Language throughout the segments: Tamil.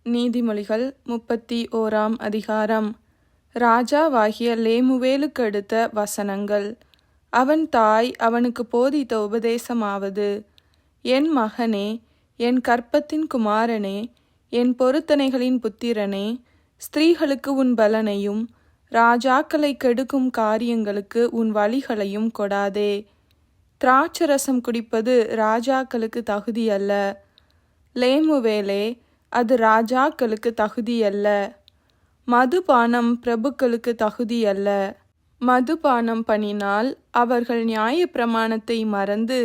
நீதிமொழிகள் 31 அதிகாரம். ராஜாவாகிய லேமுவேலுக்கு அடுத்த வசனங்கள். அவன் தாய் அவனுக்கு போதித்த உபதேசமாவது: என் மகனே, என் கர்ப்பத்தின் குமாரனே, என் பொருத்தனைகளின் புத்திரனே, ஸ்திரீகளுக்கு உன் பலனையும் ராஜாக்களை கெடுக்கும் காரியங்களுக்கு உன் வழிகளையும் கொடாதே. திராட்சரசம் குடிப்பது ராஜாக்களுக்கு தகுதியல்ல. லேமுவேலே, அது ராஜாக்களுக்கு தகுதியல்ல. மதுபானம் பிரபுக்களுக்கு தகுதியல்ல. மதுபானம் பண்ணினால் அவர்கள் நியாயப்பிரமாணத்தை மறந்து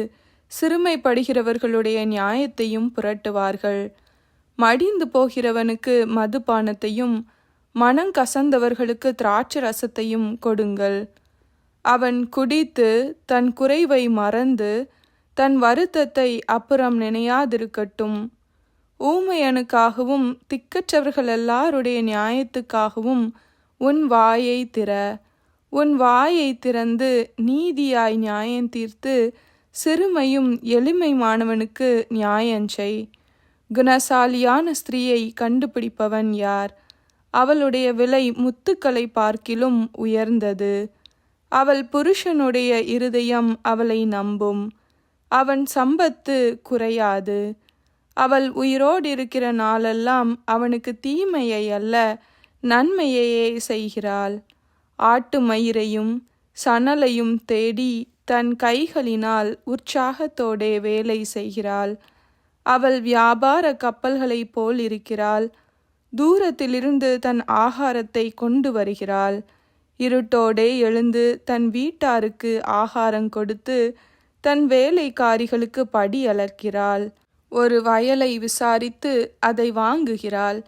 சிறுமைப்படுகிறவர்களுடைய நியாயத்தையும் புரட்டுவார்கள். மடிந்து போகிறவனுக்கு மதுபானத்தையும் மனங்கசந்தவர்களுக்கு திராட்சரசத்தையும் கொடுங்கள். அவன் குடித்து தன் குறைவை மறந்து தன் வருத்தத்தை அப்புறம் நினையாதிருக்கட்டும். ஊமையனுக்காகவும் திக்கற்றவர்கள் எல்லாருடைய நியாயத்துக்காகவும் உன் வாயை திற. உன் வாயை திறந்து நீதியாய் நியாயம் தீர்த்து சிறுமையும் எளிமைமானவனுக்கு நியாயஞ்செய். குணசாலியான ஸ்திரீயை கண்டுபிடிப்பவன் யார்? அவளுடைய விலை முத்துக்களை பார்க்கிலும் உயர்ந்தது. அவள் புருஷனுடைய இருதயம் அவளை நம்பும். அவன் சம்பத்து குறையாது. அவள் உயிரோடிருக்கிற நாளெல்லாம் அவனுக்கு தீமையை அல்ல, நன்மையையே செய்கிறாள். ஆட்டு மயிரையும் சணலையும் தேடி தன் கைகளினால் உற்சாகத்தோடே வேலை செய்கிறாள். அவள் வியாபார கப்பல்களைப் போல் இருக்கிறாள். தூரத்திலிருந்து தன் ஆகாரத்தை கொண்டு வருகிறாள். இருட்டோடே எழுந்து தன் வீட்டாருக்கு ஆகாரம் கொடுத்து தன் வேலைக்காரிகளுக்கு படி அளக்கிறாள். ஒரு வயலை விசாரித்து அதை வாங்குகிறாள்.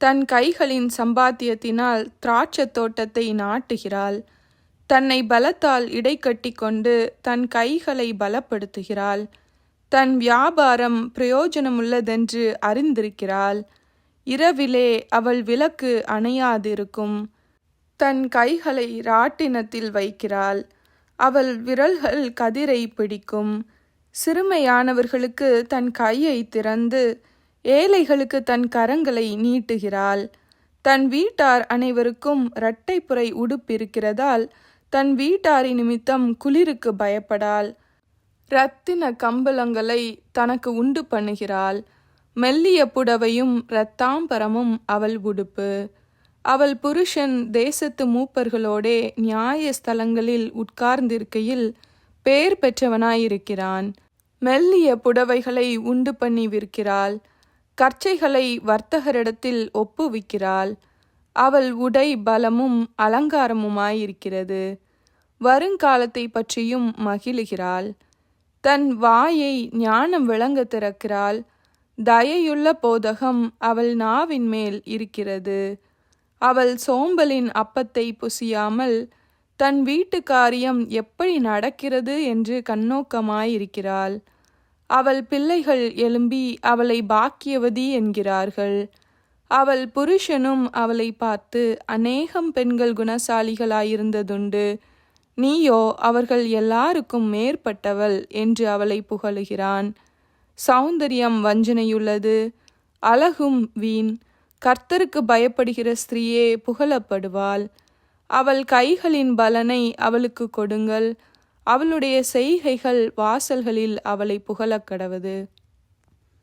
தன் கைகளின் சம்பாத்தியத்தினால் திராட்சத் தோட்டத்தை நாட்டுகிறாள். தன்னை பலத்தால் இடைக்கட்டி கொண்டு தன் கைகளை பலப்படுத்துகிறாள். தன் வியாபாரம் பிரயோஜனமுள்ளதென்று அறிந்திருக்கிறாள். இரவிலே அவள் விளக்கு அணையாதிருக்கும். தன் கைகளை ராட்டினத்தில் வைக்கிறாள். அவள் விரல்கள் கதிரை பிடிக்கும். சிறுமையானவர்களுக்கு தன் கையை திறந்து ஏழைகளுக்கு தன் கரங்களை நீட்டுகிறாள். தன் வீட்டார் அனைவருக்கும் இரட்டைப்புரை உடுப்பிருக்கிறதால் தன் வீட்டாரின் நிமித்தம் குளிருக்கு பயப்படாள். இரத்தின கம்பளங்களை தனக்கு உண்டு பண்ணுகிறாள். மெல்லிய புடவையும் இரத்தாம்பரமும் அவள் உடுப்பு. அவள் புருஷன் தேசத்து மூப்பர்களோடே நியாய ஸ்தலங்களில் உட்கார்ந்திருக்கையில் பேர் பெற்றவனாயிருக்கிறான். மெல்லிய புடவைகளை உண்டு பண்ணி விற்கிறாள். கர்ச்சைகளை வர்த்தகரிடத்தில் ஒப்புவிக்கிறாள். அவள் உடை பலமும் அலங்காரமுமாயிருக்கிறது. வருங்காலத்தை பற்றியும் மகிழுகிறாள். தன் வாயை ஞானம் விளங்க திறக்கிறாள். தயையுள்ள போதகம் அவள் நாவின் மேல் இருக்கிறது. அவள் சோம்பலின் அப்பத்தை புசியாமல் தன் வீட்டு காரியம் எப்படி நடக்கிறது என்று கண்ணோக்கமாயிருக்கிறாள். அவள் பிள்ளைகள் எழும்பி அவளை பாக்கியவதி என்கிறார்கள். அவள் புருஷனும் அவளை பார்த்து அநேகம் பெண்கள் குணசாலிகளாயிருந்ததுண்டு, நீயோ அவர்கள் எல்லாருக்கும் மேற்பட்டவள் என்று அவளை புகழுகிறான். சௌந்தரியம் வஞ்சனையுள்ளது, அழகும் வீண். கர்த்தருக்கு பயப்படுகிற ஸ்திரீயே புகழப்படுவாள். அவள் கைகளின் பலனை அவளுக்கு கொடுங்கள். அவளுடைய செய்கைகள் வாசல்களில் அவளை புகழக்கடவது.